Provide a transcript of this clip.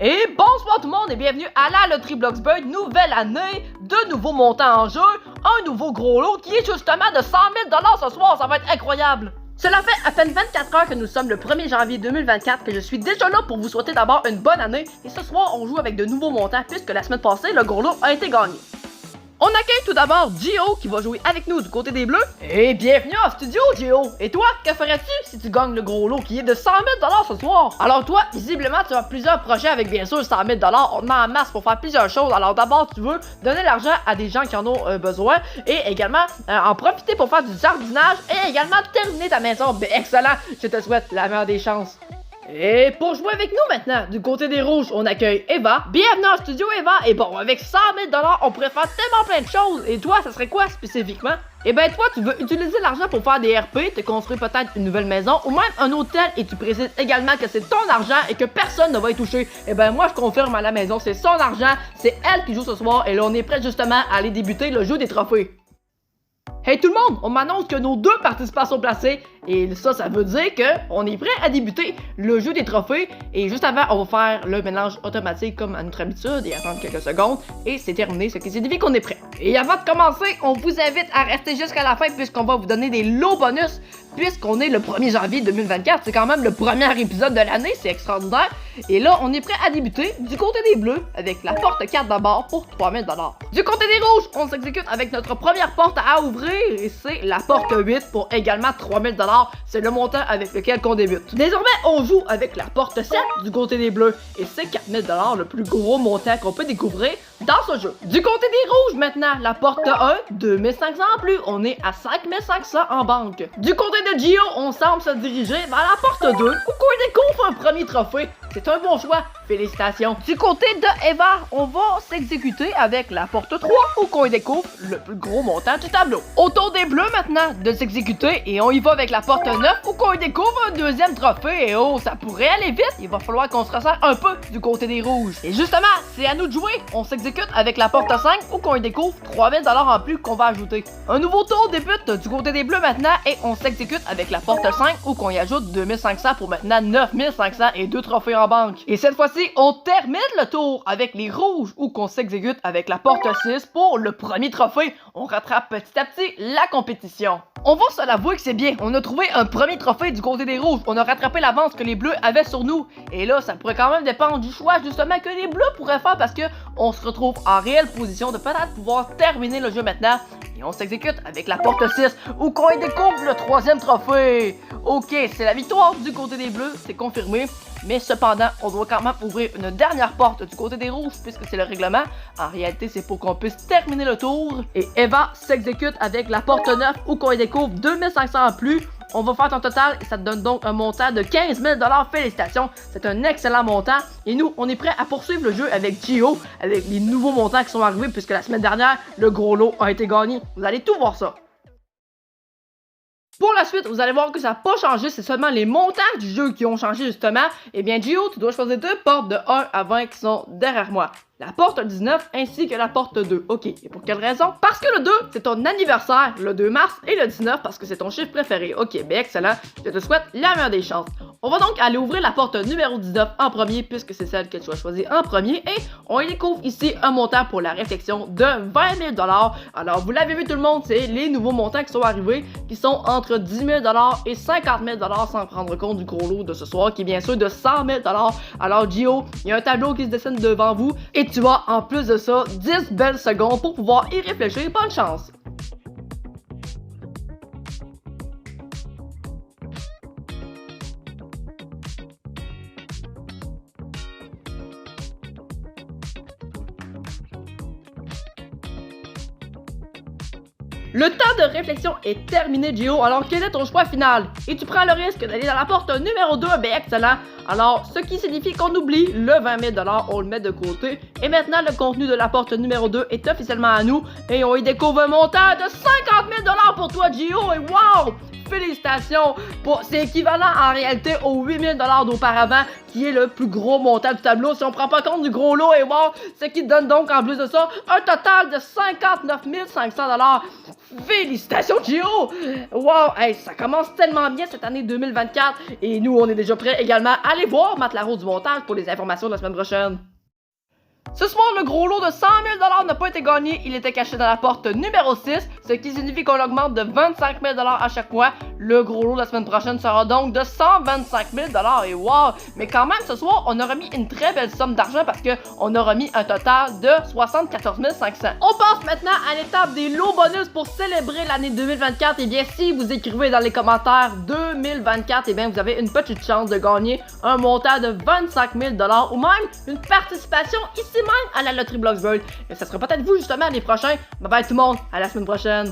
Et bonsoir tout le monde et bienvenue à la Loterie Bloxburg, nouvelle année, de nouveaux montants en jeu, un nouveau gros lot qui est justement de 100 000 ce soir, ça va être incroyable! Cela fait à peine 24 heures que nous sommes le 1er janvier 2024 que je suis déjà là pour vous souhaiter d'abord une bonne année et ce soir on joue avec de nouveaux montants puisque la semaine passée le gros lot a été gagné. On accueille tout d'abord Gio qui va jouer avec nous du côté des Bleus. Et bienvenue en studio Gio! Et toi, que ferais-tu si tu gagnes le gros lot qui est de 100 000 ce soir? Alors toi, visiblement tu as plusieurs projets avec bien sûr 100 000 on en masse pour faire plusieurs choses. Alors d'abord tu veux donner l'argent à des gens qui en ont besoin et également en profiter pour faire du jardinage et également terminer ta maison. Ben, excellent! Je te souhaite la meilleure des chances. Et pour jouer avec nous maintenant, du côté des rouges, on accueille Eva. Bienvenue en studio Eva. Et bon, avec 100 000 on pourrait faire tellement plein de choses. Et toi, ça serait quoi spécifiquement? Et ben toi, tu veux utiliser l'argent pour faire des RP, te construire peut-être une nouvelle maison ou même un hôtel et tu précises également que c'est ton argent et que personne ne va y toucher. Et ben moi, je confirme à la maison, c'est son argent, c'est elle qui joue ce soir et là, on est prêt justement à aller débuter le jeu des trophées. Hey tout le monde, on m'annonce que nos deux participants sont placés et ça veut dire qu'on est prêt à débuter le jeu des trophées et juste avant on va faire le mélange automatique comme à notre habitude et attendre quelques secondes et c'est terminé, ce qui signifie qu'on est prêt. Et avant de commencer, on vous invite à rester jusqu'à la fin puisqu'on va vous donner des lots bonus puisqu'on est le 1er janvier 2024, c'est quand même le premier épisode de l'année, c'est extraordinaire. Et là, on est prêt à débuter du côté des Bleus avec la porte 4 d'abord pour 3 000 $. Du côté des Rouges, on s'exécute avec notre première porte à ouvrir et c'est la porte 8 pour également 3 000 $. C'est le montant avec lequel qu'on débute. Désormais, on joue avec la porte 7 du côté des Bleus et c'est 4 000 $, le plus gros montant qu'on peut découvrir dans ce jeu. Du côté des Rouges maintenant, la porte 1, 2 500 en plus, on est à 5 500 en banque. Du côté de Gio, on semble se diriger vers la porte 2 où qu'on découvre un premier trophée. C'est un bon choix, félicitations. Du côté de Eva, on va s'exécuter avec la porte 3 où qu'on découvre le plus gros montant du tableau. Au tour des Bleus maintenant de s'exécuter et on y va avec la porte 9 où qu'on découvre un deuxième trophée et oh, ça pourrait aller vite, il va falloir qu'on se resserre un peu du côté des Rouges. Et justement, c'est à nous de jouer, on s'exécute avec la porte 5 où qu'on découvre 3 000 $ en plus qu'on va ajouter. Un nouveau tour débute du côté des Bleus maintenant et on s'exécute avec la porte 5 où qu'on y ajoute 2 500 pour maintenant 9 500 et 2 trophées en banque. Et cette fois-ci, on termine le tour avec les Rouges où qu'on s'exécute avec la porte 6 pour le premier trophée. On rattrape petit à petit la compétition. On va se l'avouer que c'est bien, on a trouvé un premier trophée du côté des Rouges, on a rattrapé l'avance que les Bleus avaient sur nous. Et là, ça pourrait quand même dépendre du choix justement que les Bleus pourraient faire parce que on se retrouve en réelle position de peut-être pouvoir terminer le jeu maintenant. Et on s'exécute avec la porte 6 où qu'on y découvre le troisième trophée. Ok, c'est la victoire du côté des Bleus, c'est confirmé. Mais cependant, on doit quand même ouvrir une dernière porte du côté des Rouges puisque c'est le règlement. En réalité, c'est pour qu'on puisse terminer le tour. Et Eva s'exécute avec la porte 9 où qu'on y découvre 2 500 en plus. On va faire ton total et ça te donne donc un montant de 15 000 $. Félicitations, c'est un excellent montant. Et nous, on est prêt à poursuivre le jeu avec Gio, avec les nouveaux montants qui sont arrivés puisque la semaine dernière, le gros lot a été gagné. Vous allez tout voir ça. Pour la suite, vous allez voir que ça n'a pas changé, c'est seulement les montants du jeu qui ont changé justement. Eh bien, Gio, tu dois choisir deux portes de 1 à 20 qui sont derrière moi. La porte 19 ainsi que la porte 2. Ok, et pour quelle raison? Parce que le 2, c'est ton anniversaire, le 2 mars, et le 19 parce que c'est ton chiffre préféré. Ok, ben excellent, je te souhaite la meilleure des chances. On va donc aller ouvrir la porte numéro 19 en premier puisque c'est celle que tu as choisie en premier et on y découvre ici un montant pour la réflexion de 20 000 $. Alors vous l'avez vu tout le monde, c'est les nouveaux montants qui sont arrivés qui sont entre 10 000 $ et 50 000 $ sans prendre compte du gros lot de ce soir qui est bien sûr de 100 000 $. Alors Gio, il y a un tableau qui se dessine devant vous et tu as en plus de ça 10 belles secondes pour pouvoir y réfléchir. Bonne chance! Le temps de réflexion est terminé, Gio. Alors, quel est ton choix final? Et tu prends le risque d'aller dans la porte numéro 2, ben excellent. Alors, ce qui signifie qu'on oublie le 20 000 $, on le met de côté. Et maintenant, le contenu de la porte numéro 2 est officiellement à nous. Et on y découvre un montant de 50 000 $ pour toi, Gio. Et wow! Félicitations! C'est équivalent en réalité aux 8 000 $ d'auparavant, qui est le plus gros montant du tableau si on prend pas compte du gros lot. Et wow! Ce qui donne donc en plus de ça un total de 59 500 $. Félicitations, Gio! Wow, hey, ça commence tellement bien cette année 2024 et nous, on est déjà prêts également à aller voir Matt Laro du montage pour les informations de la semaine prochaine. Ce soir, le gros lot de 100 000 $ n'a pas été gagné, il était caché dans la porte numéro 6, ce qui signifie qu'on augmente de 25 000 $ à chaque fois. Le gros lot de la semaine prochaine sera donc de 125 000 $ et wow! Mais quand même, ce soir, on a remis une très belle somme d'argent parce qu'on a remis un total de 74 500. On passe maintenant à l'étape des lots bonus pour célébrer l'année 2024. Et bien, si vous écrivez dans les commentaires 2024, et bien, vous avez une petite chance de gagner un montant de 25 000 $ ou même une participation ici même à la loterie Bloxburg. Et ça sera peut-être vous justement les prochains. Bye bye tout le monde, à la semaine prochaine.